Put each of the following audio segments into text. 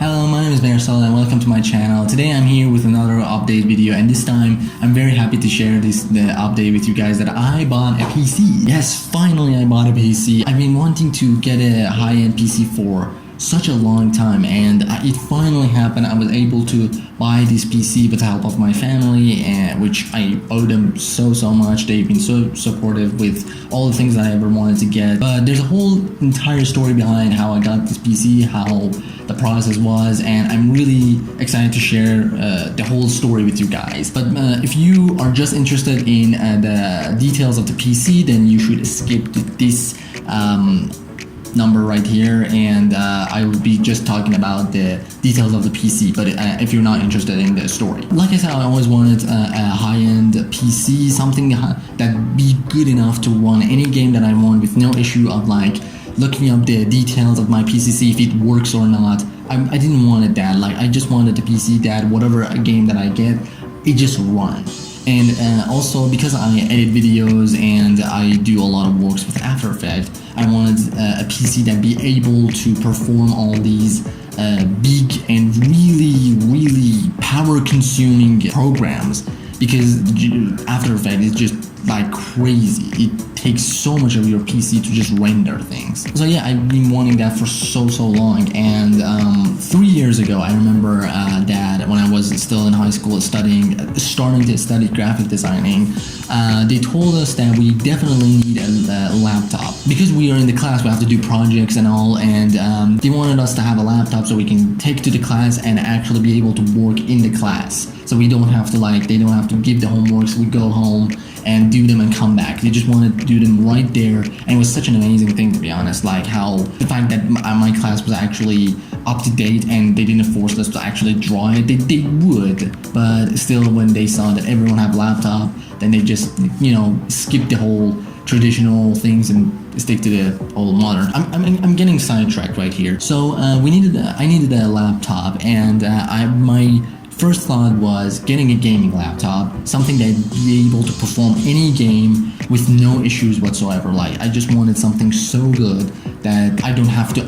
Hello, my name is Marisol and welcome to my channel. Today I'm here with another update video, and this time I'm very happy to share the update with you guys that I bought a PC. Yes, finally I bought a PC. I've been wanting to get a high-end PC for such a long time, and it finally happened. I was able to buy this PC with the help of my family, and which I owe them so much. They've been so supportive with all the things that I ever wanted to get. But there's a whole entire story behind how I got this PC, how the process was, and I'm really excited to share the whole story with you guys. But if you are just interested in the details of the PC, then you should skip this number right here, and I will be just talking about the details of the PC. But if you're not interested in the story, like I said, I always wanted a high-end PC, something that be good enough to run any game that I want with no issue of like looking up the details of my PC, see if it works or not. I didn't want it that, like I just wanted the PC that whatever game that I get, it just runs. And also because I edit videos and I do a lot of works with After Effects, I wanted a PC that be able to perform all these big and really power-consuming programs, because After Effects is just like crazy. It takes so much of your PC to just render things. So yeah, I've been wanting that for so long, and 3 years ago I remember that when I was still in high school starting to study graphic designing, they told us that we definitely need a laptop because we are in the class, we have to do projects and all, and they wanted us to have a laptop so we can take to the class and actually be able to work in the class, so we don't have to they don't have to give the homeworks, we go home and do them and come back. They just wanted to do them right there, and it was such an amazing thing, to be honest, like how the fact that my class was actually up to date and they didn't force us to actually draw it. They would, but still when they saw that everyone had a laptop, then they just, you know, skip the whole traditional things and stick to the old modern. I'm getting sidetracked right here. So I needed a laptop, and my first thought was getting a gaming laptop, something that'd be able to perform any game with no issues whatsoever. Like I just wanted something so good that I don't have to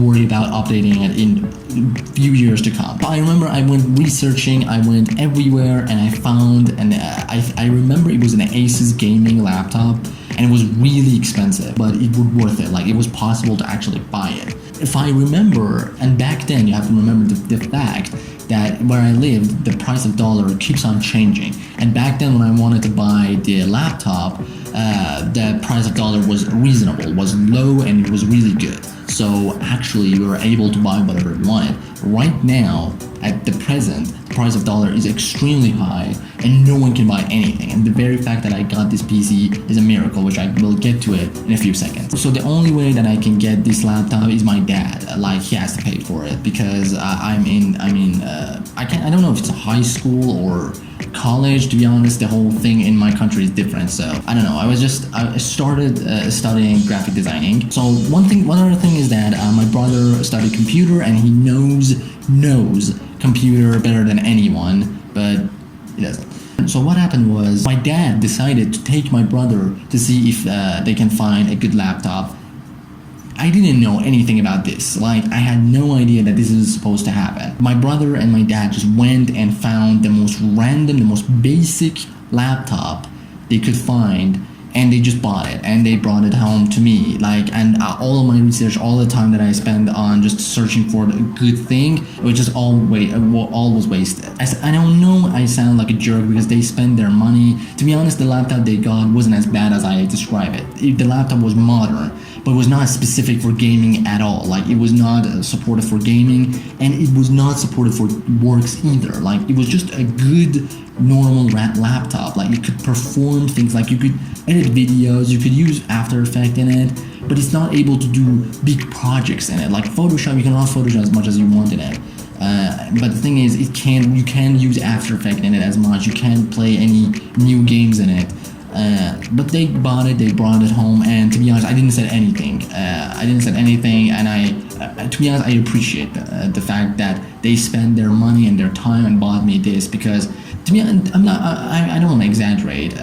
worry about updating it in a few years to come. But I remember I went researching, I went everywhere, and I found, and I remember it was an Asus gaming laptop, and it was really expensive, but it was worth it. Like it was possible to actually buy it. If I remember, and back then you have to remember the fact that where I lived, the price of dollar keeps on changing. And back then when I wanted to buy the laptop, the price of dollar was reasonable, was low, and it was really good. So actually we were able to buy whatever we wanted. Right now, at the present, the price of dollar is extremely high and no one can buy anything. And the very fact that I got this PC is a miracle, which I will get to it in a few seconds. So the only way that I can get this laptop is my dad. Like he has to pay for it because I don't know if it's a high school or college, to be honest. The whole thing in my country is different, so I don't know. I started studying graphic designing. So one other thing is that my brother studied computer, and he knows computer better than anyone, but he doesn't. So what happened was my dad decided to take my brother to see if they can find a good laptop. I didn't know anything about this. Like, I had no idea that this is supposed to happen. My brother and my dad just went and found the most random, the most basic laptop they could find, and they just bought it, and they brought it home to me. Like, and all of my research, all the time that I spent on just searching for a good thing, it was just all was wasted. I don't know, I sound like a jerk because they spent their money. To be honest, the laptop they got wasn't as bad as I describe it. The laptop was modern, but it was not specific for gaming at all. Like, it was not supported for gaming, and it was not supported for works either. Like, it was just a good normal laptop. Like, it could perform things, like you could edit videos, you could use After Effects in it, but it's not able to do big projects in it. Like Photoshop, you can run Photoshop as much as you want in it. But the thing is, you can't use After Effects in it as much. You can't play any new games in it. But they bought it, they brought it home, and to be honest, I didn't say anything. And to be honest, I appreciate the fact that they spent their money and their time and bought me this, because to be honest, I don't want to exaggerate.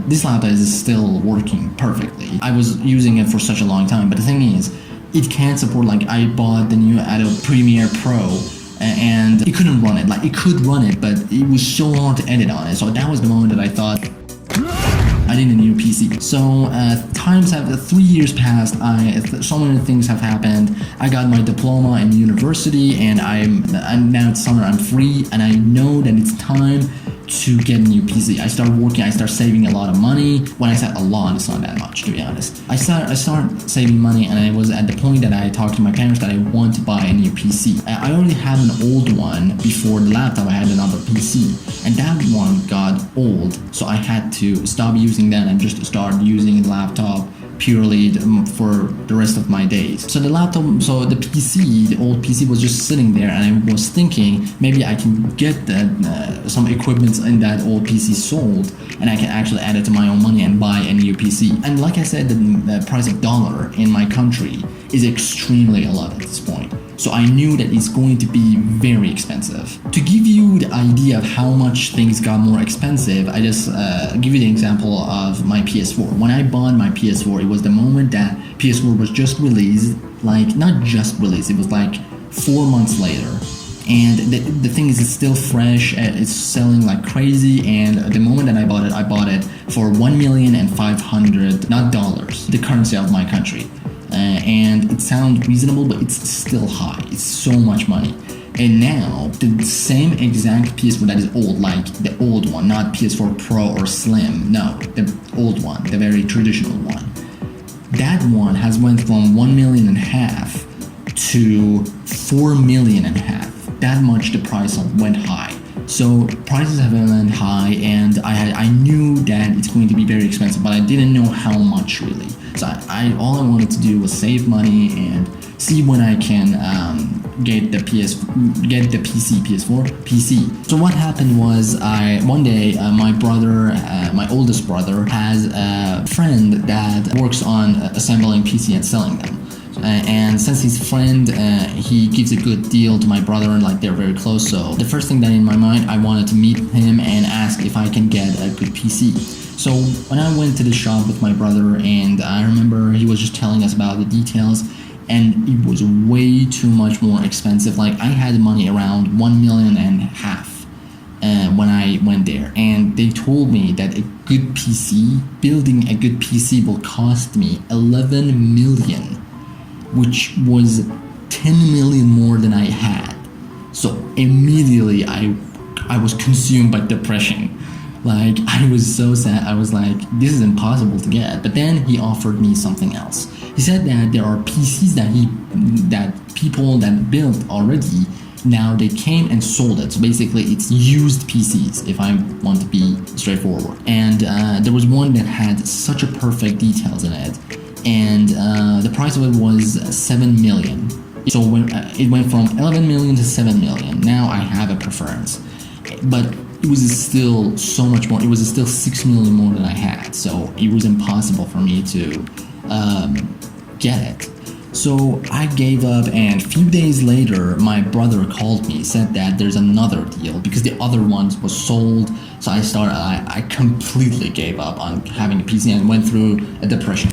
This laptop is still working perfectly. I was using it for such a long time, but the thing is, it can't support, like, I bought the new Adobe Premiere Pro and it couldn't run it. Like, it could run it, but it was so hard to edit on it. So that was the moment that I thought I need a new PC. So times have 3 years passed. So many things have happened. I got my diploma in university, and I'm now it's summer. I'm free, and I know that it's time to get a new PC. I start working. I start saving a lot of money. When I said a lot, it's not that much, to be honest. I start saving money, and I was at the point that I talked to my parents that I want to buy a new PC. I already had an old one before the laptop. I had another PC, and that one got old, so I had to stop using that and just start using the laptop purely for the rest of my days. So the old PC was just sitting there, and I was thinking maybe I can get some equipment in that old PC sold, and I can actually add it to my own money and buy a new PC. And like I said, the price of dollar in my country is extremely low at this point. So I knew that it's going to be very expensive. To give you the idea of how much things got more expensive, I just give you the example of my PS4. When I bought my PS4, it was the moment that PS4 was just released, like not just released, it was like 4 months later. And the thing is, it's still fresh, it's selling like crazy, and the moment that I bought it for $1,500,000, not dollars, the currency of my country. And it sounds reasonable, but it's still high. It's so much money. And now, the same exact PS4 that is old, like the old one, not PS4 Pro or Slim, no, the old one, the very traditional one. That one has went from $1.5 million to $4.5 million. That much the price went high. So prices have went high, and I knew that it's going to be very expensive, but I didn't know how much really. So all I wanted to do was save money and see when I can get the PC. So what happened was one day my brother, my oldest brother, has a friend that works on assembling PC and selling them. And since he's a friend, he gives a good deal to my brother, and like they're very close. So the first thing that in my mind, I wanted to meet him and ask if I can get a good PC. So when I went to the shop with my brother, and I remember he was just telling us about the details, and it was way too much more expensive. Like I had money around $1.5 million when I went there, and they told me that a good PC, building a good PC will cost me $11 million, which was 10 million more than I had. So immediately I was consumed by depression. Like I was so sad. I was like, this is impossible to get. But then he offered me something else. He said that there are PCs that people that built already, now they came and sold it. So basically it's used PCs, if I want to be straightforward. And there was one that had such a perfect details in it, and the price of it was $7 million. So when it went from 11 million to 7 million, now I have a preference. But it was still so much more. It was still 6 million more than I had. So it was impossible for me to get it. So I gave up, and a few days later, my brother called me, said that there's another deal because the other ones was sold. So I completely gave up on having a PC and went through a depression.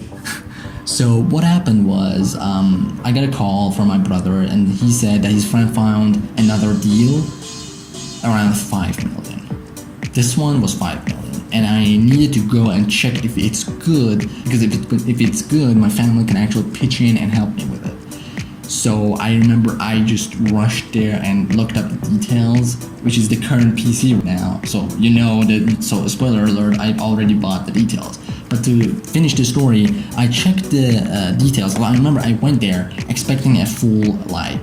So what happened was, I got a call from my brother, and he said that his friend found another deal around 5 million. This one was 5 million, and I needed to go and check if it's good, because if it's good, my family can actually pitch in and help me with it. So I remember I just rushed there and looked up the details, which is the current PC now. So you know that. So spoiler alert, I already bought the details. But to finish the story, I checked the details. Well, I remember I went there expecting a full-on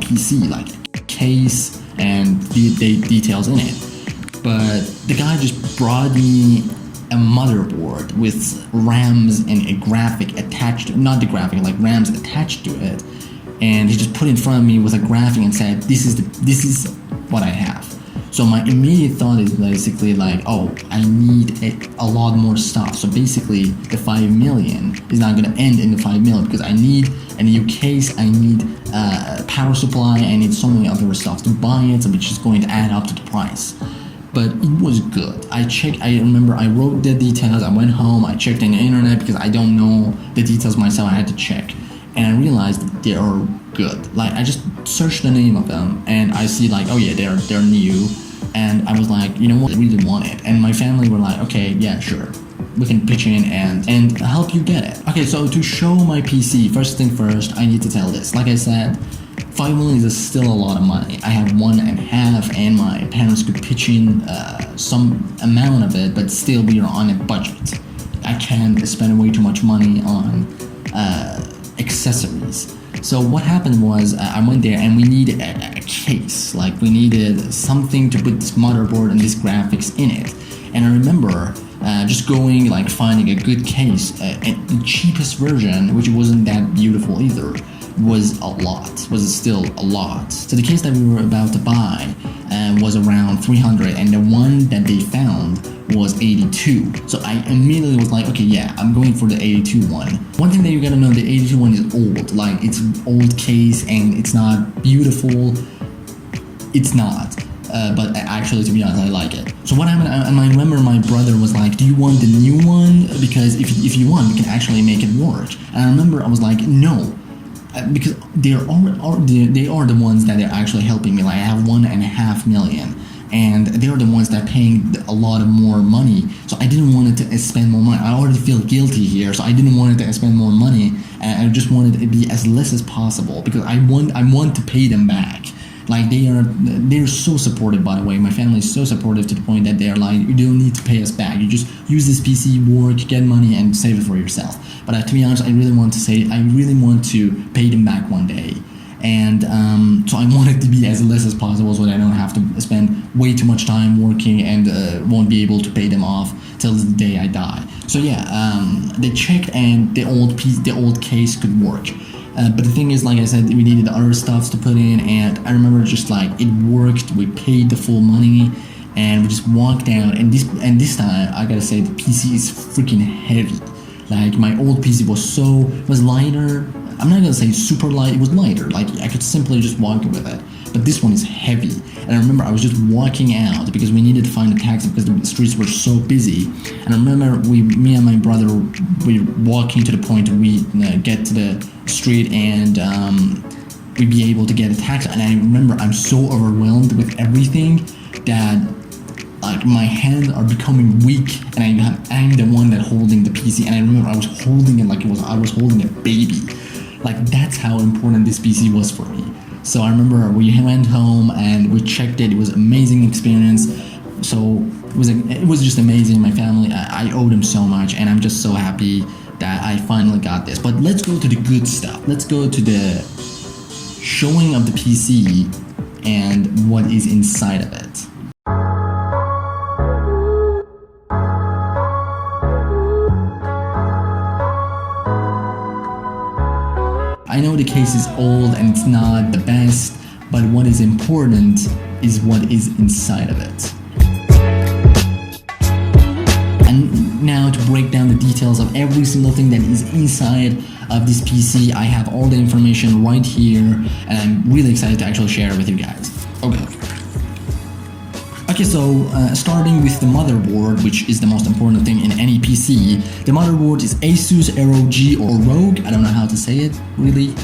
PC, like a case and the details in it. But the guy just brought me a motherboard with RAMs and a graphic attached, not the graphic, like RAMs attached to it. And he just put it in front of me with a graphic and said, this is what I have. So my immediate thought is basically like, oh, I need a lot more stuff. So basically the 5 million is not going to end in the 5 million, because I need a new case, I need a power supply, I need so many other stuff to buy it, so which is going to add up to the price. But it was good. I remember I wrote the details, I went home, I checked on the internet because I don't know the details myself, I had to check. and I realized they are good. Like I just searched the name of them and I see like, oh yeah, they're new, and I was like, you know what, I really want it. And my family were like, okay, yeah, sure, we can pitch in and help you get it. Okay, so to show my PC, first thing first, I need to tell this. Like I said, 5 million is still a lot of money. I have 1.5, and my parents could pitch in some amount of it, but still we are on a budget. I can't spend way too much money on accessories. So what happened was I went there and we needed a case. Like we needed something to put this motherboard and this graphics in it. And I remember just going, like finding a good case, and the cheapest version, which wasn't that beautiful either, was still a lot. So the case that we were about to buy was around 300, and the one that they found was 82. So I immediately was like, okay, yeah, I'm going for the 82 one. One thing that you gotta know, the 82 one is old. Like it's an old case and it's not beautiful. It's not. But actually, to be honest, I like it. So what happened, I remember my brother was like, do you want the new one? Because if you want, we can actually make it work. And I remember I was like, no. Because they are the ones that are actually helping me. Like I have 1.5 million, and they are the ones that are paying a lot of more money. So I didn't want to spend more money. I already feel guilty here, so I didn't want to spend more money, and I just wanted it to be as less as possible because I want to pay them back. Like they're so supportive, by the way. My family is so supportive to the point that they're like, you don't need to pay us back. You just use this PC, work, get money, and save it for yourself. But to be honest, I really want to pay them back one day. And so I want it to be as less as possible so that I don't have to spend way too much time working and won't be able to pay them off till the day I die. So yeah, they checked and the old case could work. But the thing is, like I said, we needed other stuff to put in, and I remember just like it worked. We paid the full money, and we just walked out. And this time, I gotta say, the PC is freaking heavy. Like my old PC was lighter. I'm not gonna say super light. It was lighter. Like I could simply just walk with it. But this one is heavy. And I remember I was just walking out because we needed to find a taxi because the streets were so busy. And I remember me and my brother, we were walking to the point where we get to the street and we'd be able to get a taxi. And I remember I'm so overwhelmed with everything that like my hands are becoming weak, and I'm the one that holding the PC. And I remember I was holding it like I was holding a baby. Like that's how important this PC was for me. So I remember we went home and we checked it. It was an amazing experience. So it was just amazing. My family, I owe them so much, and I'm just so happy that I finally got this. But let's go to the good stuff. Let's go to the showing of the PC and what is inside of it. I know the case is old and it's not the best, but what is important is what is inside of it. And now to break down the details of every single thing that is inside of this PC, I have all the information right here, and I'm really excited to actually share it with you guys. Okay, so starting with the motherboard, which is the most important thing in any PC. The motherboard is Asus ROG or Rogue, I don't know how to say it really.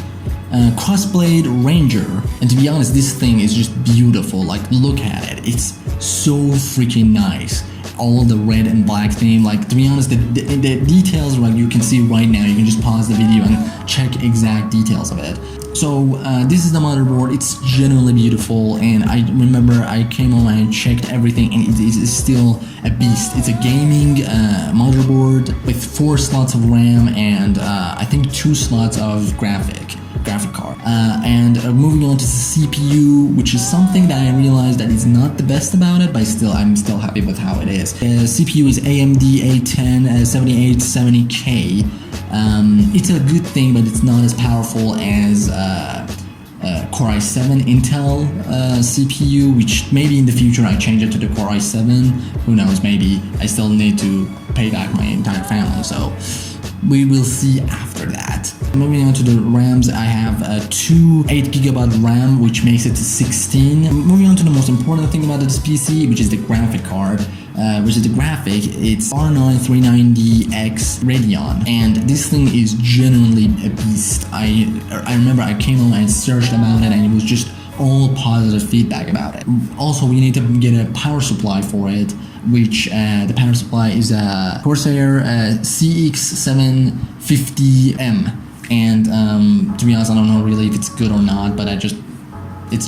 Crossblade Ranger, and to be honest, this thing is just beautiful. Like look at it, it's so freaking nice. All the red and black theme, like to be honest, the details, like you can see right now, you can just pause the video and check exact details of it. So this is the motherboard. It's genuinely beautiful, and I remember I came home and I checked everything, and it is still a beast. It's a gaming motherboard with 4 slots of RAM and I think 2 slots of graphic card. And moving on to the CPU, which is something that I realized that is not the best about it, but I'm still happy with how it is. The CPU is AMD A10 7870K. It's a good thing, but it's not as powerful as Core i7 Intel CPU, which maybe in the future I change it to the Core i7. Who knows, maybe I still need to pay back my entire family, so we will see after that. Moving on to the RAMs, I have 2 8GB RAM, which makes it to 16. Moving on to the most important thing about this PC, which is the graphic card. which is the graphic. It's R9 390X Radeon, and this thing is genuinely a beast. I remember I came home and searched about it, and it was just all positive feedback about it. Also, we need to get a power supply for it, which the power supply is a Corsair CX750M, and to be honest, I don't know really if it's good or not, but it's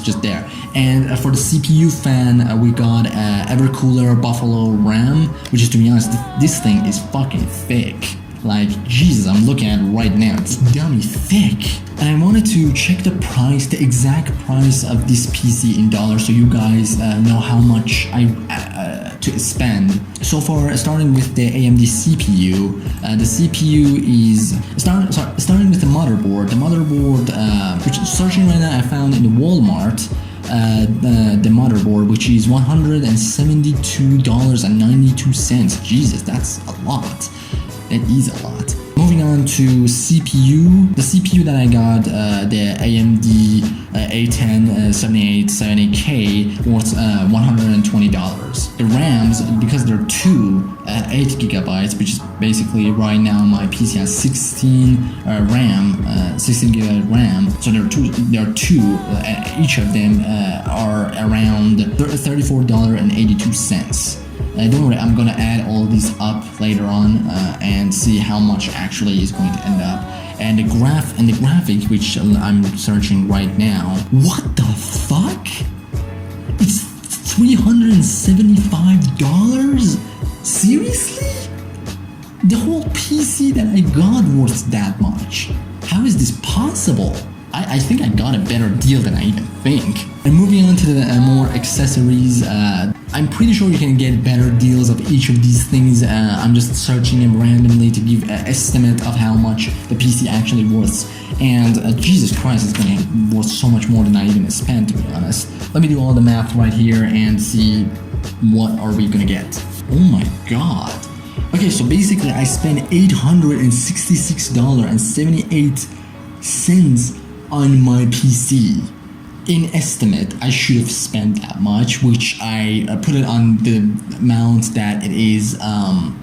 just there. And for the CPU fan, we got Evercooler Buffalo RAM, which is, to be honest, this thing is fucking thick. Like, Jesus, I'm looking at it right now. It's dummy thick. And I wanted to check the price, the exact price of this PC in dollars, so you guys know how much to spend. So far, starting with the AMD CPU, the CPU is starting with the motherboard. The motherboard, which searching right now, I found in the Walmart. The motherboard, which is $172.92. Jesus, that's a lot. That is a lot. Moving on to CPU. The CPU that I got, the AMD A10 7870K, worth $120. The RAMs, because they're two, 8 gigabytes, which is basically right now my PC has 16 RAM, 16 gigabyte RAM. So there are two. Each of them are around $34.82. Don't worry, I'm gonna add all these up later on and see how much actually is going to end up. And the graphic, which I'm searching right now. What the fuck? It's $375? Seriously? The whole PC that I got worth that much. How is this possible? I think I got a better deal than I even think. And moving on to the more accessories, I'm pretty sure you can get better deals of each of these things. I'm just searching them randomly to give an estimate of how much the PC actually worth. And Jesus Christ, it's gonna be worth so much more than I even spent, to be honest. Let me do all the math right here and see what are we gonna get. Oh my god. Okay, so basically I spent $866.78 on my PC. In estimate, I should have spent that much, which I put it on the amount that it is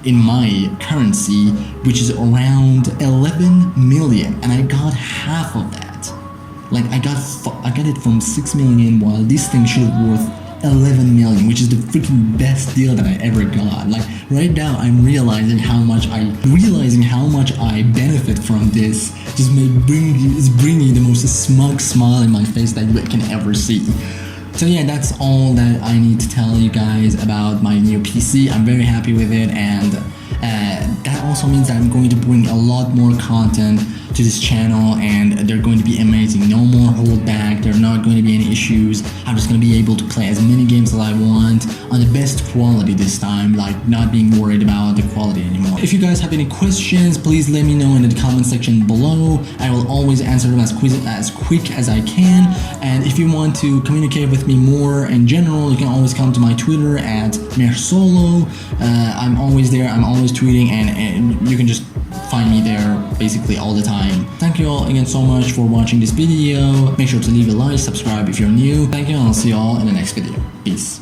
in my currency, which is around 11 million, and I got half of that. Like I got it from 6 million, while this thing should have worth 11 million, which is the freaking best deal that I ever got. Like right now, I'm realizing how much I benefit from this. Just bringing the most smug smile in my face that you can ever see. So yeah, that's all that I need to tell you guys about my new PC. I'm very happy with it, and that also means that I'm going to bring a lot more content to this channel, and they're going to be amazing. No more holdback. There are not going to be any issues. I'm just going to be able to play as many games as I want on the best quality this time, like not being worried about the quality anymore. If you guys have any questions, please let me know in the comment section below. I will always answer them as quick as I can. And if you want to communicate with me more in general, you can always come to my Twitter at Mersolo. I'm always there. I'm always tweeting, and you can just find me there basically all the time. Thank you all again so much for watching this video. Make sure to leave a like, subscribe if you're new. Thank you, and I'll see you all in the next video. Peace.